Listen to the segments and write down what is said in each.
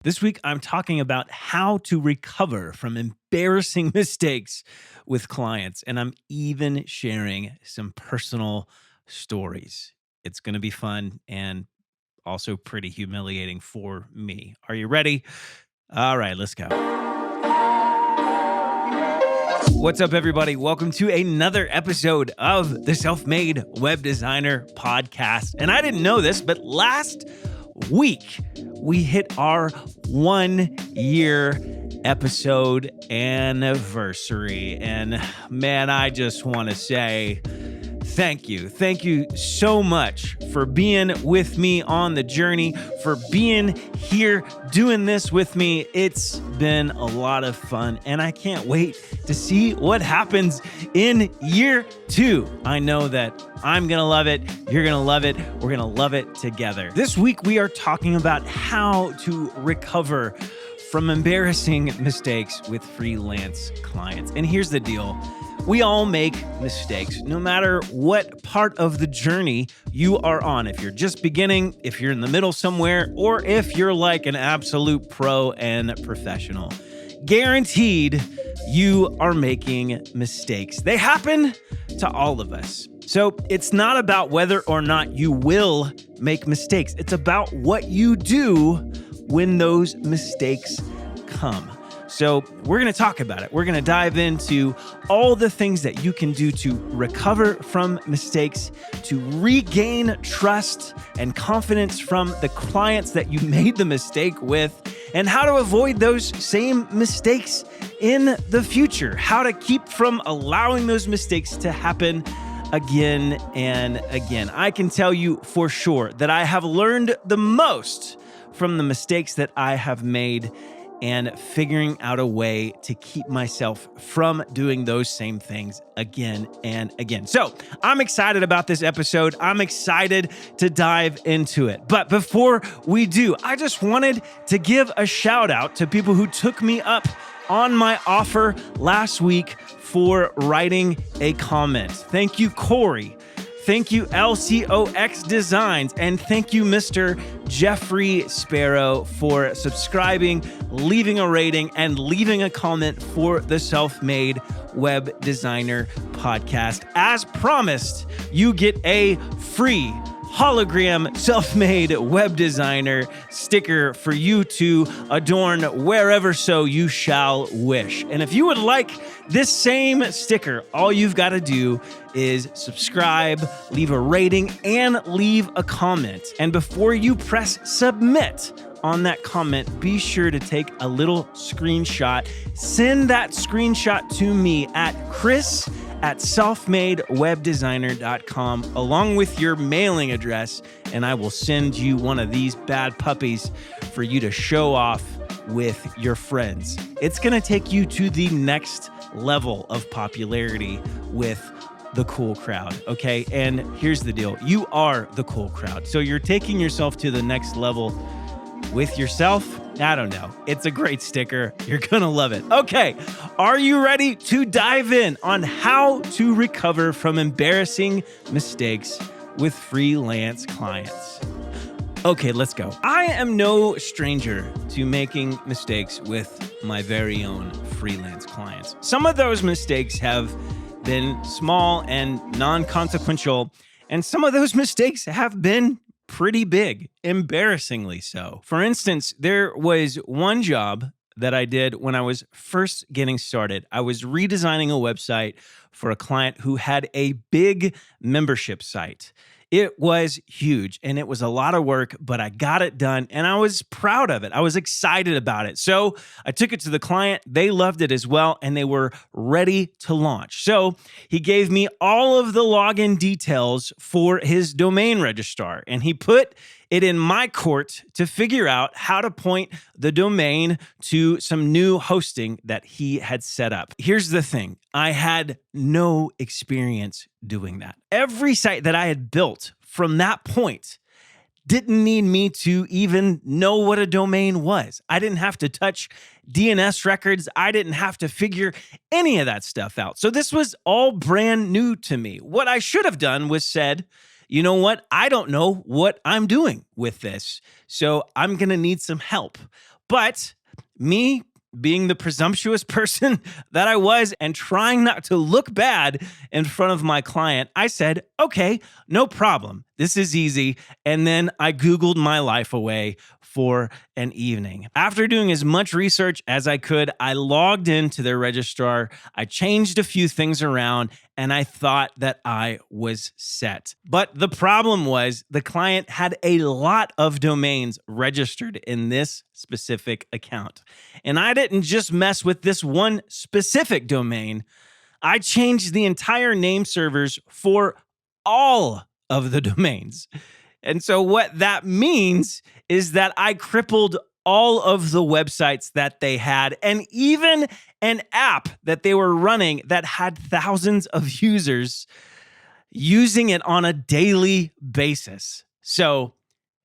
This week, I'm talking about how to recover from embarrassing mistakes with clients, and I'm even sharing some personal stories. It's going to be fun and also pretty humiliating for me. Are you ready? All right, let's go. What's up, everybody? Welcome to another episode of the Self-Made Web Designer Podcast. And I didn't know this, but last week, we hit our 1-year episode anniversary. And man, I just want to say thank you. Thank you so much for being with me on the journey, for being here doing this with me. It's been a lot of fun, and I can't wait to see what happens in year 2. I know that I'm going to love it. You're going to love it. We're going to love it together. This week, we are talking about how to recover from embarrassing mistakes with freelance clients. And here's the deal. We all make mistakes, no matter what part of the journey you are on. If you're just beginning, if you're in the middle somewhere, or if you're like an absolute pro and professional. Guaranteed, you are making mistakes. They happen to all of us. So it's not about whether or not you will make mistakes. It's about what you do when those mistakes come. So we're going to talk about it. We're going to dive into all the things that you can do to recover from mistakes, to regain trust and confidence from the clients that you made the mistake with, and how to avoid those same mistakes in the future, how to keep from allowing those mistakes to happen again and again. I can tell you for sure that I have learned the most from the mistakes that I have made and figuring out a way to keep myself from doing those same things again and again. So I'm excited about this episode. I'm excited to dive into it. But before we do, I just wanted to give a shout out to people who took me up on my offer last week for writing a comment. Thank you, Corey. Thank you, LCOX Designs, and thank you, Mr. Jeffrey Sparrow, for subscribing, leaving a rating, and leaving a comment for the Self-Made Web Designer Podcast. As promised, you get a free hologram Self-Made Web Designer sticker for you to adorn wherever so you shall wish. And if you would like this same sticker, all you've got to do is subscribe, leave a rating, and leave a comment. And before you press submit on that comment, be sure to take a little screenshot. Send that screenshot to me at chris@selfmadewebdesigner.com along with your mailing address, and I will send you one of these bad puppies for you to show off with your friends. It's going to take you to the next level of popularity with the cool crowd, okay? And here's the deal. You are the cool crowd. So you're taking yourself to the next level with yourself. I don't know. It's a great sticker. You're going to love it. Okay. Are you ready to dive in on how to recover from embarrassing mistakes with freelance clients? Okay, let's go. I am no stranger to making mistakes with my very own freelance clients. Some of those mistakes have been small and non-consequential, and some of those mistakes have been pretty big, embarrassingly so. For instance, there was one job that I did when I was first getting started. I was redesigning a website for a client who had a big membership site. It was huge and it was a lot of work, but I got it done and I was proud of it. I was excited about it. So I took it to the client. They loved it as well and they were ready to launch. So he gave me all of the login details for his domain registrar and he put it in my court to figure out how to point the domain to some new hosting that he had set up. Here's the thing. I had no experience doing that. Every site that I had built from that point didn't need me to even know what a domain was. I didn't have to touch DNS records. I didn't have to figure any of that stuff out. So this was all brand new to me. What I should have done was said, you know what? I don't know what I'm doing with this, so I'm going to need some help. But me being the presumptuous person that I was and trying not to look bad in front of my client, I said, okay, no problem. This is easy. And then I Googled my life away for an evening. After doing as much research as I could, I logged into their registrar. I changed a few things around and I thought that I was set. But the problem was the client had a lot of domains registered in this specific account. And I didn't just mess with this one specific domain. I changed the entire name servers for all of the domains. And so what that means is that I crippled all of the websites that they had, and even an app that they were running that had thousands of users using it on a daily basis. So,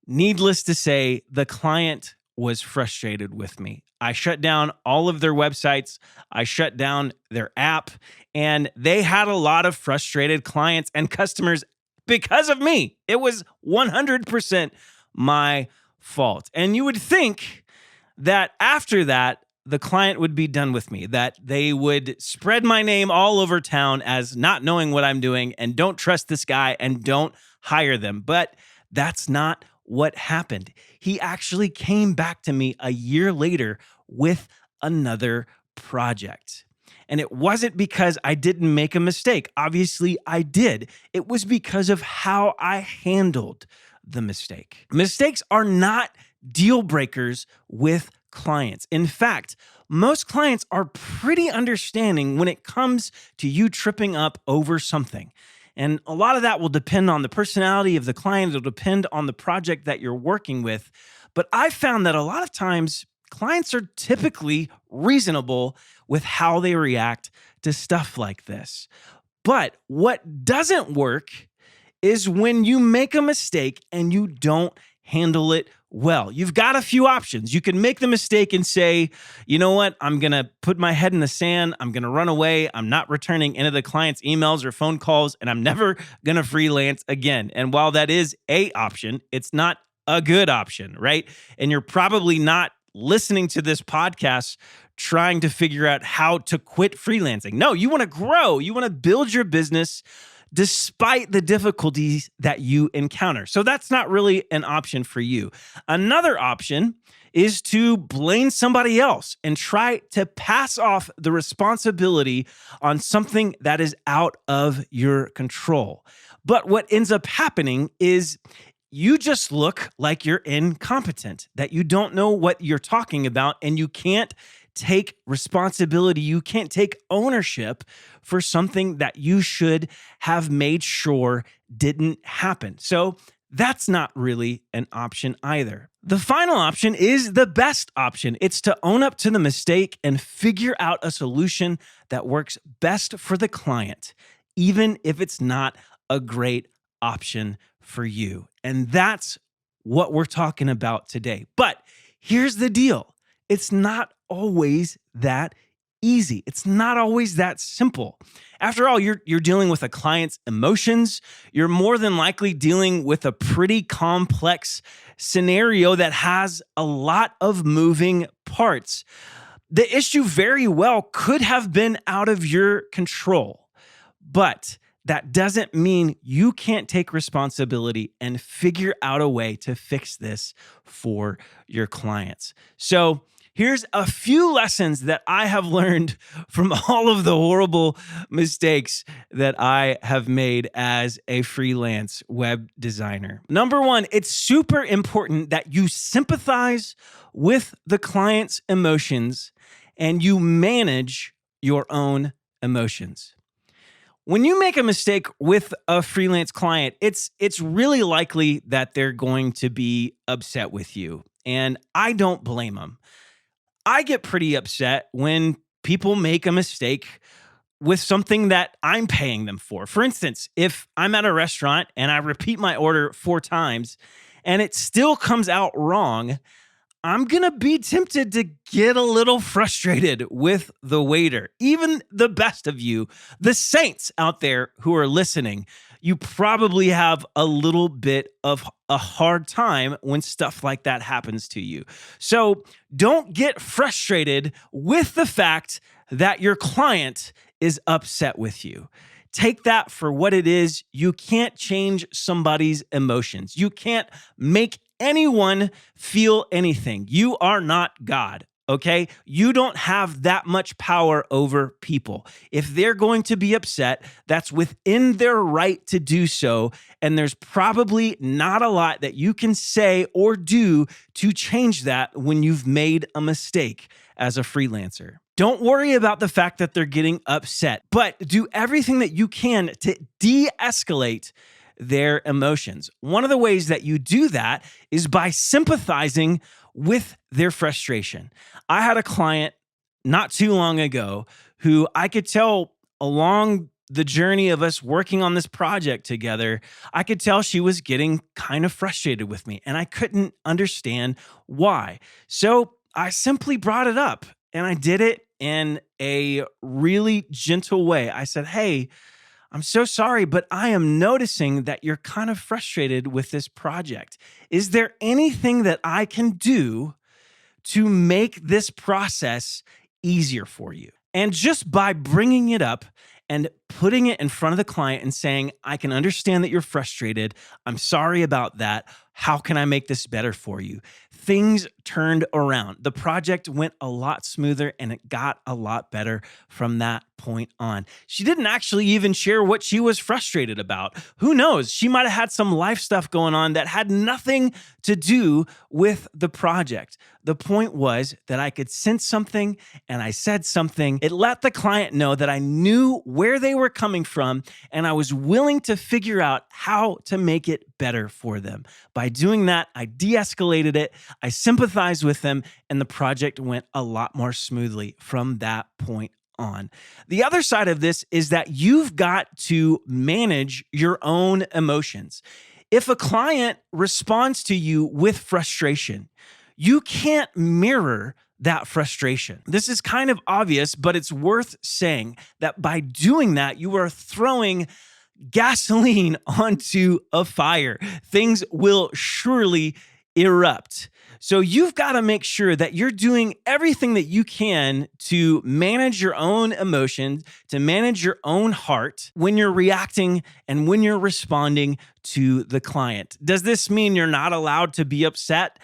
needless to say, the client was frustrated with me. I shut down all of their websites. I shut down their app, and they had a lot of frustrated clients and customers because of me. It was 100% my fault. And you would think that after that, the client would be done with me, that they would spread my name all over town as not knowing what I'm doing and don't trust this guy and don't hire them. But that's not what happened. He actually came back to me a year later with another project. And it wasn't because I didn't make a mistake. Obviously, I did. It was because of how I handled the mistake. Mistakes are not deal breakers with clients. In fact, most clients are pretty understanding when it comes to you tripping up over something. And a lot of that will depend on the personality of the client. It'll depend on the project that you're working with. But I found that a lot of times clients are typically reasonable with how they react to stuff like this. But what doesn't work is when you make a mistake and you don't handle it well. You've got a few options. You can make the mistake and say, you know what, I'm going to put my head in the sand. I'm going to run away. I'm not returning any of the client's emails or phone calls, and I'm never going to freelance again. And while that is an option, it's not a good option, right? And you're probably not listening to this podcast trying to figure out how to quit freelancing. No, you want to grow. You want to build your business despite the difficulties that you encounter. So that's not really an option for you. Another option is to blame somebody else and try to pass off the responsibility on something that is out of your control. But what ends up happening is you just look like you're incompetent, that you don't know what you're talking about, and you can't take responsibility. You can't take ownership for something that you should have made sure didn't happen. So that's not really an option either. The final option is the best option. It's to own up to the mistake and figure out a solution that works best for the client, even if it's not a great option for you. And that's what we're talking about today. But here's the deal. It's not always that easy. It's not always that simple. After all, you're dealing with a client's emotions. You're more than likely dealing with a pretty complex scenario that has a lot of moving parts. The issue very well could have been out of your control, but that doesn't mean you can't take responsibility and figure out a way to fix this for your clients. So here's a few lessons that I have learned from all of the horrible mistakes that I have made as a freelance web designer. Number one, it's super important that you sympathize with the client's emotions and you manage your own emotions. When you make a mistake with a freelance client, it's really likely that they're going to be upset with you, and I don't blame them. I get pretty upset when people make a mistake with something that I'm paying them for. For instance, if I'm at a restaurant and I repeat my order 4 times and it still comes out wrong, I'm going to be tempted to get a little frustrated with the waiter. Even the best of you, the saints out there who are listening, you probably have a little bit of a hard time when stuff like that happens to you. So don't get frustrated with the fact that your client is upset with you. Take that for what it is. You can't change somebody's emotions. You can't make anyone feel anything. You are not God. Okay? You don't have that much power over people. If they're going to be upset, that's within their right to do so. And there's probably not a lot that you can say or do to change that when you've made a mistake as a freelancer. Don't worry about the fact that they're getting upset, but do everything that you can to de-escalate their emotions. One of the ways that you do that is by sympathizing with their frustration. I had a client not too long ago who I could tell along the journey of us working on this project together, I could tell she was getting kind of frustrated with me, and I couldn't understand why. So I simply brought it up, and I did it in a really gentle way. I said, "Hey, I'm so sorry, but I am noticing that you're kind of frustrated with this project. Is there anything that I can do to make this process easier for you?" And just by bringing it up and putting it in front of the client and saying, "I can understand that you're frustrated. I'm sorry about that. How can I make this better for you?" Things turned around. The project went a lot smoother and it got a lot better from that point on. She didn't actually even share what she was frustrated about. Who knows? She might have had some life stuff going on that had nothing to do with the project. The point was that I could sense something and I said something. It let the client know that I knew where they were coming from and I was willing to figure out how to make it better for them. By doing that, I de-escalated it, I sympathized with them, and the project went a lot more smoothly from that point on. The other side of this is that you've got to manage your own emotions. If a client responds to you with frustration, you can't mirror that frustration. This is kind of obvious, but it's worth saying that by doing that, you are throwing gasoline onto a fire. Things will surely erupt. So you've got to make sure that you're doing everything that you can to manage your own emotions, to manage your own heart when you're reacting and when you're responding to the client. Does this mean you're not allowed to be upset?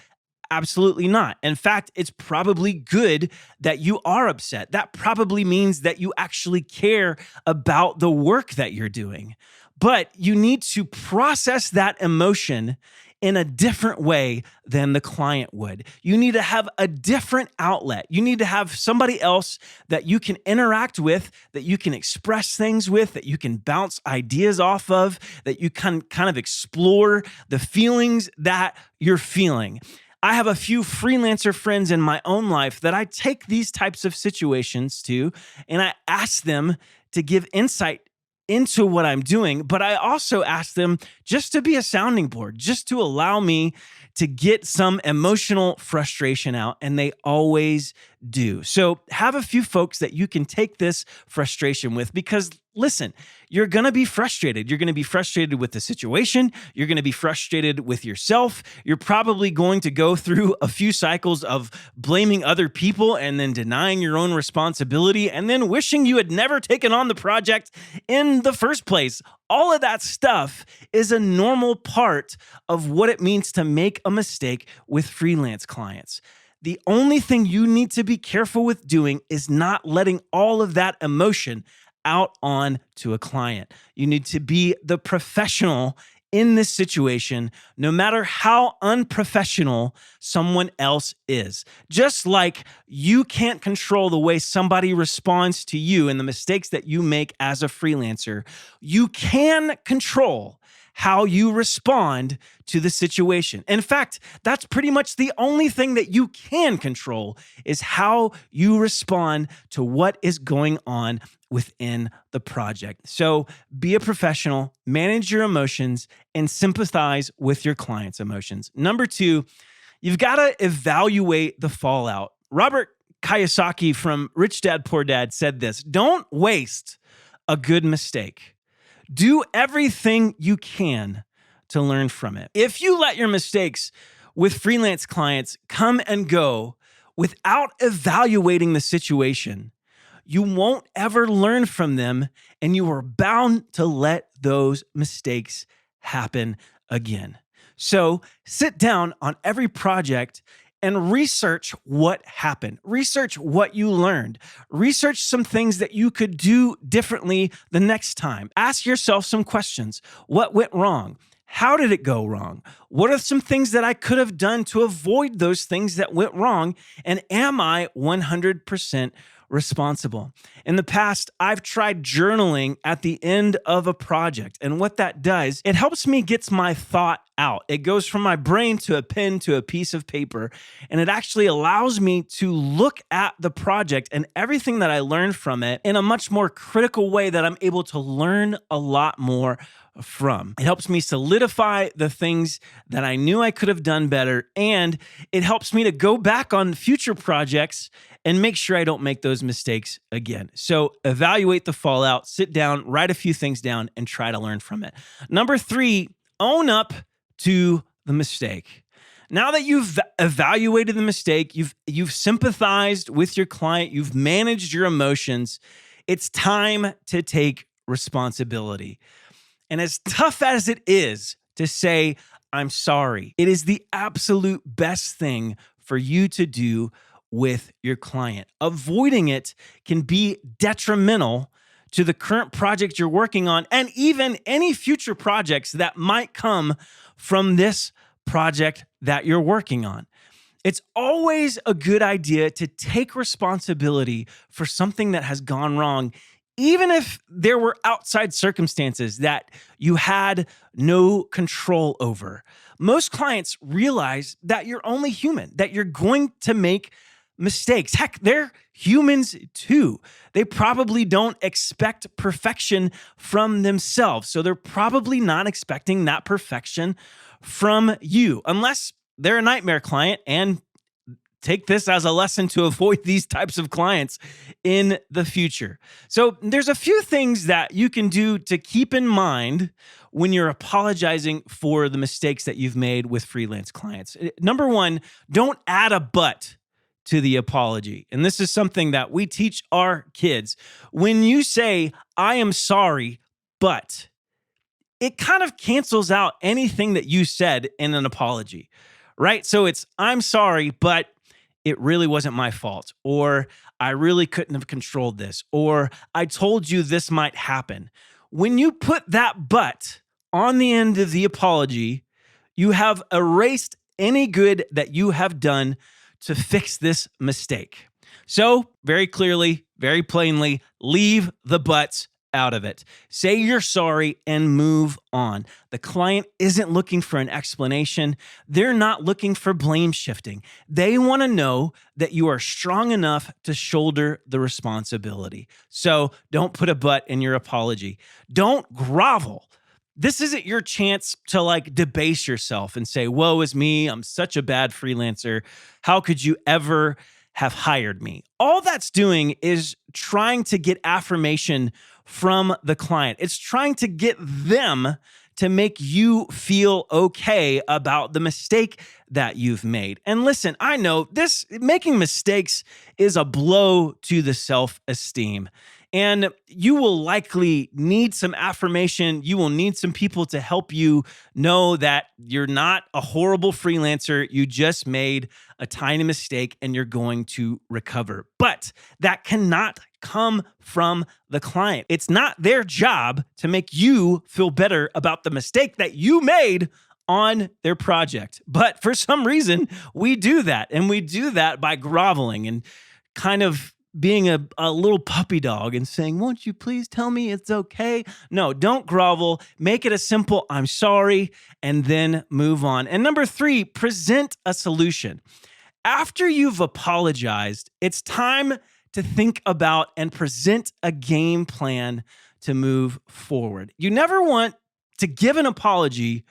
Absolutely not. In fact, it's probably good that you are upset. That probably means that you actually care about the work that you're doing. But you need to process that emotion in a different way than the client would. You need to have a different outlet. You need to have somebody else that you can interact with, that you can express things with, that you can bounce ideas off of, that you can kind of explore the feelings that you're feeling. I have a few freelancer friends in my own life that I take these types of situations to, and I ask them to give insight into what I'm doing, but I also ask them just to be a sounding board, just to allow me to get some emotional frustration out, and they always do. So have a few folks that you can take this frustration with, because listen, you're going to be frustrated. You're going to be frustrated with the situation. You're going to be frustrated with yourself. You're probably going to go through a few cycles of blaming other people and then denying your own responsibility and then wishing you had never taken on the project in the first place. All of that stuff is a normal part of what it means to make a mistake with freelance clients. The only thing you need to be careful with doing is not letting all of that emotion out on to a client. You need to be the professional in this situation, no matter how unprofessional someone else is. Just like you can't control the way somebody responds to you and the mistakes that you make as a freelancer, you can control how you respond to the situation. In fact, that's pretty much the only thing that you can control, is how you respond to what is going on within the project. So be a professional, manage your emotions, and sympathize with your client's emotions. Number 2, you've got to evaluate the fallout. Robert Kiyosaki from Rich Dad, Poor Dad said this: "Don't waste a good mistake. Do everything you can to learn from it. If you let your mistakes with freelance clients come and go without evaluating the situation, you won't ever learn from them, and you are bound to let those mistakes happen again. So sit down on every project and research what happened. Research what you learned. Research some things that you could do differently the next time. Ask yourself some questions. What went wrong? How did it go wrong? What are some things that I could have done to avoid those things that went wrong? And am I 100% responsible? In the past, I've tried journaling at the end of a project. And what that does, it helps me get my thought out. It goes from my brain to a pen to a piece of paper. And it actually allows me to look at the project and everything that I learned from it in a much more critical way that I'm able to learn a lot more from. It helps me solidify the things that I knew I could have done better, and it helps me to go back on future projects and make sure I don't make those mistakes again. So evaluate the fallout, sit down, write a few things down, and try to learn from it. Number 3, own up to the mistake. Now that you've evaluated the mistake, you've sympathized with your client, you've managed your emotions, it's time to take responsibility. And as tough as it is to say, I'm sorry, it is the absolute best thing for you to do with your client. Avoiding it can be detrimental to the current project you're working on and even any future projects that might come from this project that you're working on. It's always a good idea to take responsibility for something that has gone wrong, even if there were outside circumstances that you had no control over. Most clients realize that you're only human, that you're going to make mistakes. Heck, they're humans too. They probably don't expect perfection from themselves. So they're probably not expecting that perfection from you, unless they're a nightmare client, and take this as a lesson to avoid these types of clients in the future. So there's a few things that you can do to keep in mind when you're apologizing for the mistakes that you've made with freelance clients. Number 1, don't add a but to the apology. And this is something that we teach our kids. When you say, I am sorry, but, it kind of cancels out anything that you said in an apology, right? So it's, I'm sorry, but it really wasn't my fault, or I really couldn't have controlled this, or I told you this might happen. When you put that but on the end of the apology, you have erased any good that you have done to fix this mistake. So very clearly, very plainly, leave the buts out of it. Say you're sorry and move on. The client isn't looking for an explanation. They're not looking for blame shifting. They want to know that you are strong enough to shoulder the responsibility. So don't put a but in your apology. Don't grovel. This isn't your chance to debase yourself and say, woe is me, I'm such a bad freelancer. How could you ever have hired me? All that's doing is trying to get affirmation from the client. It's trying to get them to make you feel okay about the mistake that you've made. And listen, I know making mistakes is a blow to the self-esteem. And you will likely need some affirmation. You will need some people to help you know that you're not a horrible freelancer. You just made a tiny mistake and you're going to recover. But that cannot come from the client. It's not their job to make you feel better about the mistake that you made on their project. But for some reason, we do that. And we do that by groveling and kind of being a little puppy dog and saying, won't you please tell me it's okay? No, don't grovel. Make it a simple, I'm sorry, and then move on. And number 3, present a solution. After you've apologized, it's time to think about and present a game plan to move forward. You never want to give an apology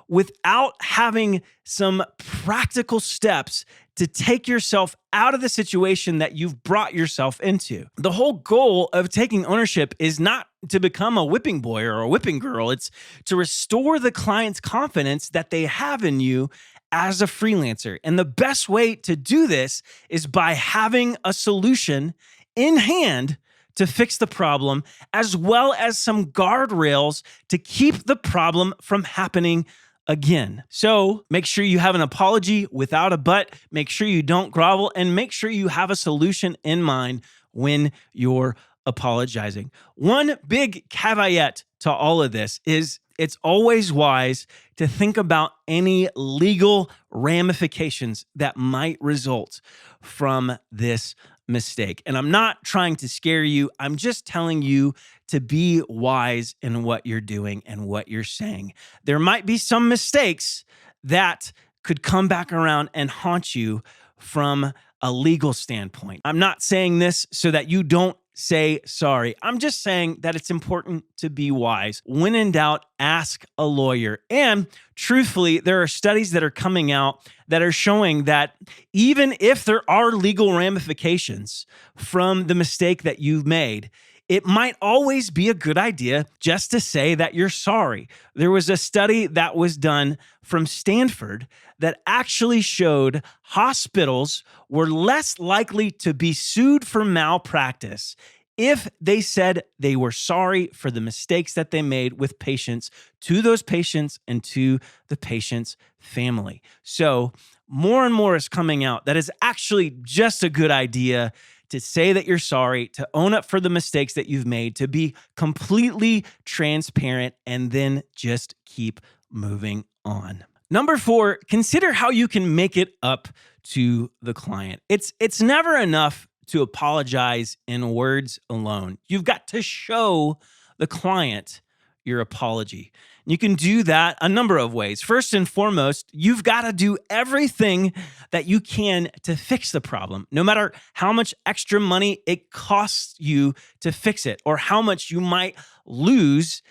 without having some practical steps to take yourself out of the situation that you've brought yourself into. The whole goal of taking ownership is not to become a whipping boy or a whipping girl. It's to restore the client's confidence that they have in you as a freelancer. And the best way to do this is by having a solution in hand to fix the problem, as well as some guardrails to keep the problem from happening again. So make sure you have an apology without a but, make sure you don't grovel, and make sure you have a solution in mind when you're apologizing. One big caveat to all of this is it's always wise to think about any legal ramifications that might result from this mistake. And I'm not trying to scare you. I'm just telling you to be wise in what you're doing and what you're saying. There might be some mistakes that could come back around and haunt you from a legal standpoint. I'm not saying this so that you don't say sorry. I'm just saying that it's important to be wise. When in doubt, ask a lawyer. And truthfully, there are studies that are coming out that are showing that even if there are legal ramifications from the mistake that you've made, it might always be a good idea just to say that you're sorry. There was a study that was done from Stanford that actually showed hospitals were less likely to be sued for malpractice if they said they were sorry for the mistakes that they made with patients, to those patients and to the patient's family. So more and more is coming out that is actually just a good idea to say that you're sorry, to own up for the mistakes that you've made, to be completely transparent, and then just keep moving on. Number 4, consider how you can make it up to the client. It's never enough to apologize in words alone. You've got to show the client your apology. You can do that a number of ways. First and foremost, you've got to do everything that you can to fix the problem, no matter how much extra money it costs you to fix it or how much you might lose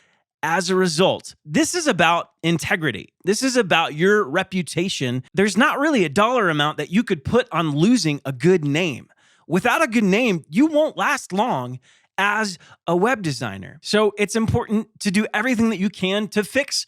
as a result. This is about integrity. This is about your reputation. There's not really a dollar amount that you could put on losing a good name. Without a good name, you won't last long as a web designer. So it's important to do everything that you can to fix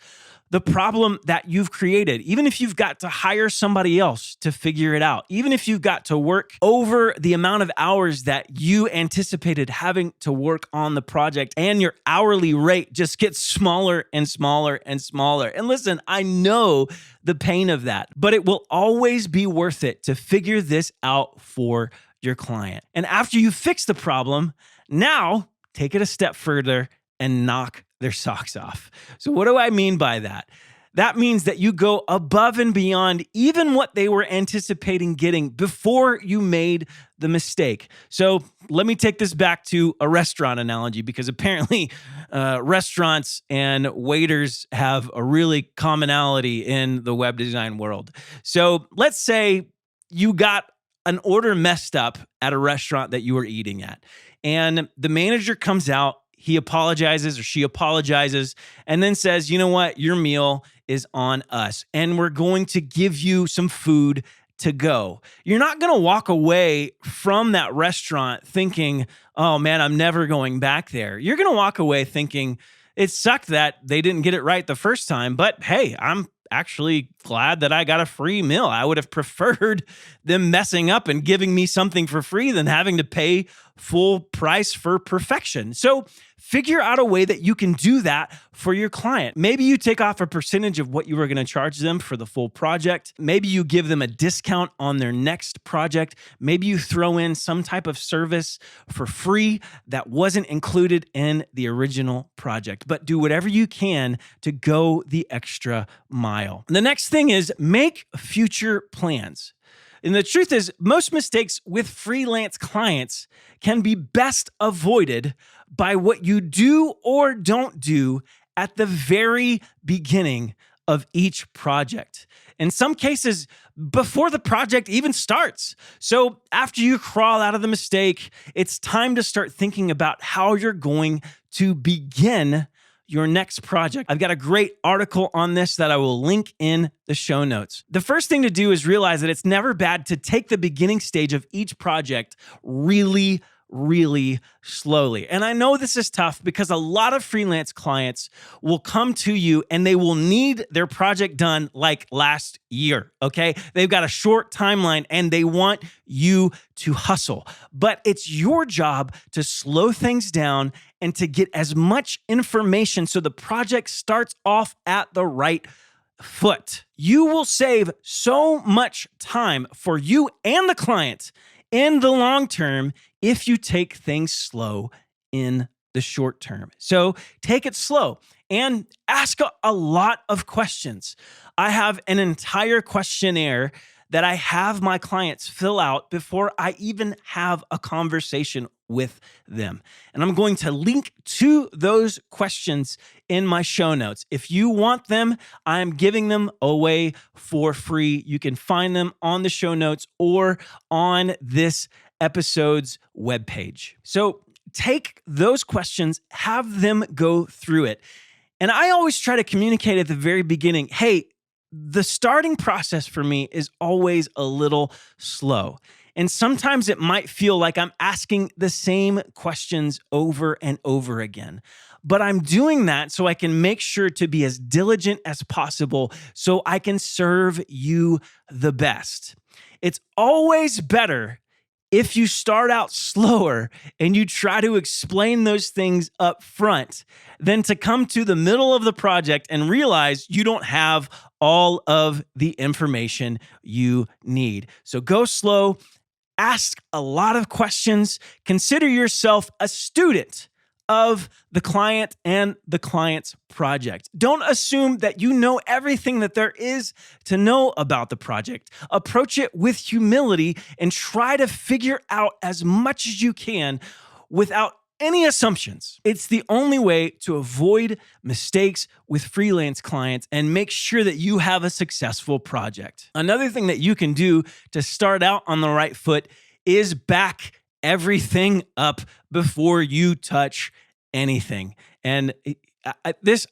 the problem that you've created, even if you've got to hire somebody else to figure it out, even if you've got to work over the amount of hours that you anticipated having to work on the project, and your hourly rate just gets smaller and smaller and smaller. And listen, I know the pain of that, but it will always be worth it to figure this out for your client. And after you fix the problem, now take it a step further and knock their socks off. So what do I mean by that? That means that you go above and beyond even what they were anticipating getting before you made the mistake. So let me take this back to a restaurant analogy, because apparently restaurants and waiters have a really commonality in the web design world. So let's say you got an order messed up at a restaurant that you were eating at, and the manager comes out, he apologizes or she apologizes, and then says, you know what, your meal is on us, and we're going to give you some food to go. You're not going to walk away from that restaurant thinking, oh man, I'm never going back there. You're going to walk away thinking, it sucked that they didn't get it right the first time, but hey, I'm actually glad that I got a free meal. I would have preferred them messing up and giving me something for free than having to pay full price for perfection. So figure out a way that you can do that for your client. Maybe you take off a percentage of what you were going to charge them for the full project. Maybe you give them a discount on their next project. Maybe you throw in some type of service for free that wasn't included in the original project. But do whatever you can to go the extra mile. The next thing is make future plans. And the truth is, most mistakes with freelance clients can be best avoided by what you do or don't do at the very beginning of each project. In some cases, before the project even starts. So after you crawl out of the mistake, it's time to start thinking about how you're going to begin your next project. I've got a great article on this that I will link in the show notes. The first thing to do is realize that it's never bad to take the beginning stage of each project really, really slowly. And I know this is tough because a lot of freelance clients will come to you and they will need their project done like last year, okay? They've got a short timeline and they want you to hustle. But it's your job to slow things down and to get as much information so the project starts off at the right foot. You will save so much time for you and the client in the long term if you take things slow in the short term. So take it slow and ask a lot of questions. I have an entire questionnaire that I have my clients fill out before I even have a conversation with them. And I'm going to link to those questions in my show notes. If you want them, I'm giving them away for free. You can find them on the show notes or on this episode's webpage. So take those questions, have them go through it. And I always try to communicate at the very beginning, hey, the starting process for me is always a little slow. And sometimes it might feel like I'm asking the same questions over and over again. But I'm doing that so I can make sure to be as diligent as possible so I can serve you the best. It's always better if you start out slower and you try to explain those things up front than to come to the middle of the project and realize you don't have all of the information you need. So go slow, ask a lot of questions, consider yourself a student of the client and the client's project. Don't assume that you know everything that there is to know about the project. Approach it with humility and try to figure out as much as you can without any assumptions. It's the only way to avoid mistakes with freelance clients and make sure that you have a successful project. Another thing that you can do to start out on the right foot is back everything up before you touch anything. And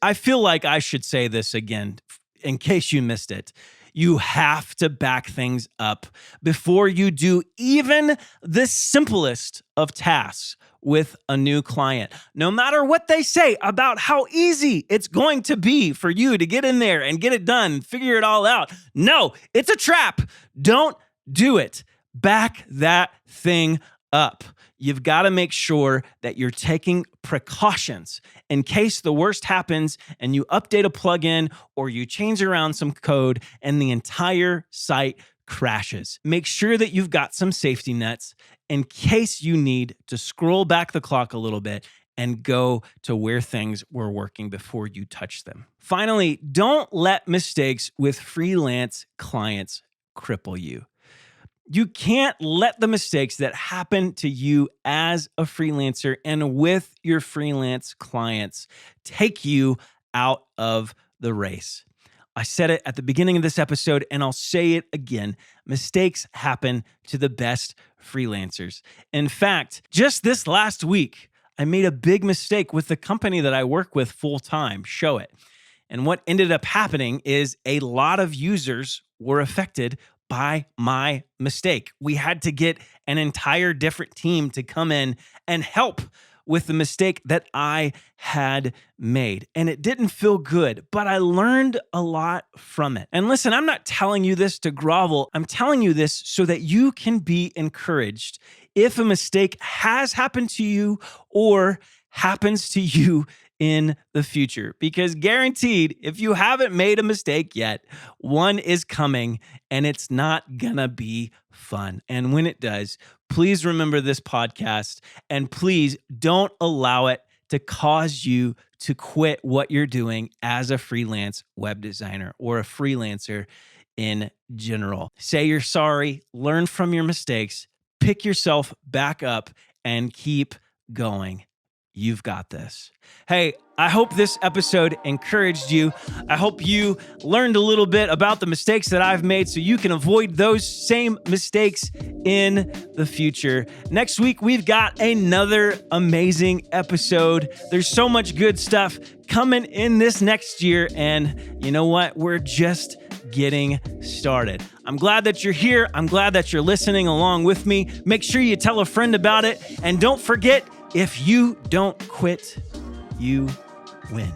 I feel like I should say this again in case you missed it. You have to back things up before you do even the simplest of tasks with a new client. No matter what they say about how easy it's going to be for you to get in there and get it done and figure it all out. No, it's a trap. Don't do it. Back that thing up. You've got to make sure that you're taking precautions in case the worst happens and you update a plugin or you change around some code and the entire site crashes. Make sure that you've got some safety nets in case you need to scroll back the clock a little bit and go to where things were working before you touch them. Finally, don't let mistakes with freelance clients cripple you. You can't let the mistakes that happen to you as a freelancer and with your freelance clients take you out of the race. I said it at the beginning of this episode, and I'll say it again. Mistakes happen to the best freelancers. In fact, just this last week, I made a big mistake with the company that I work with full-time, Show It. And what ended up happening is a lot of users were affected by my mistake. We had to get an entire different team to come in and help with the mistake that I had made. And it didn't feel good, but I learned a lot from it. And listen, I'm not telling you this to grovel. I'm telling you this so that you can be encouraged if a mistake has happened to you or happens to you in the future. Because guaranteed, if you haven't made a mistake yet, one is coming and it's not gonna be fun. And when it does, please remember this podcast and please don't allow it to cause you to quit what you're doing as a freelance web designer or a freelancer in general. Say you're sorry, learn from your mistakes, pick yourself back up and keep going. You've got this. Hey, I hope this episode encouraged you. I hope you learned a little bit about the mistakes that I've made so you can avoid those same mistakes in the future. Next week, we've got another amazing episode. There's so much good stuff coming in this next year. And you know what? We're just getting started. I'm glad that you're here. I'm glad that you're listening along with me. Make sure you tell a friend about it. And don't forget, if you don't quit, you win.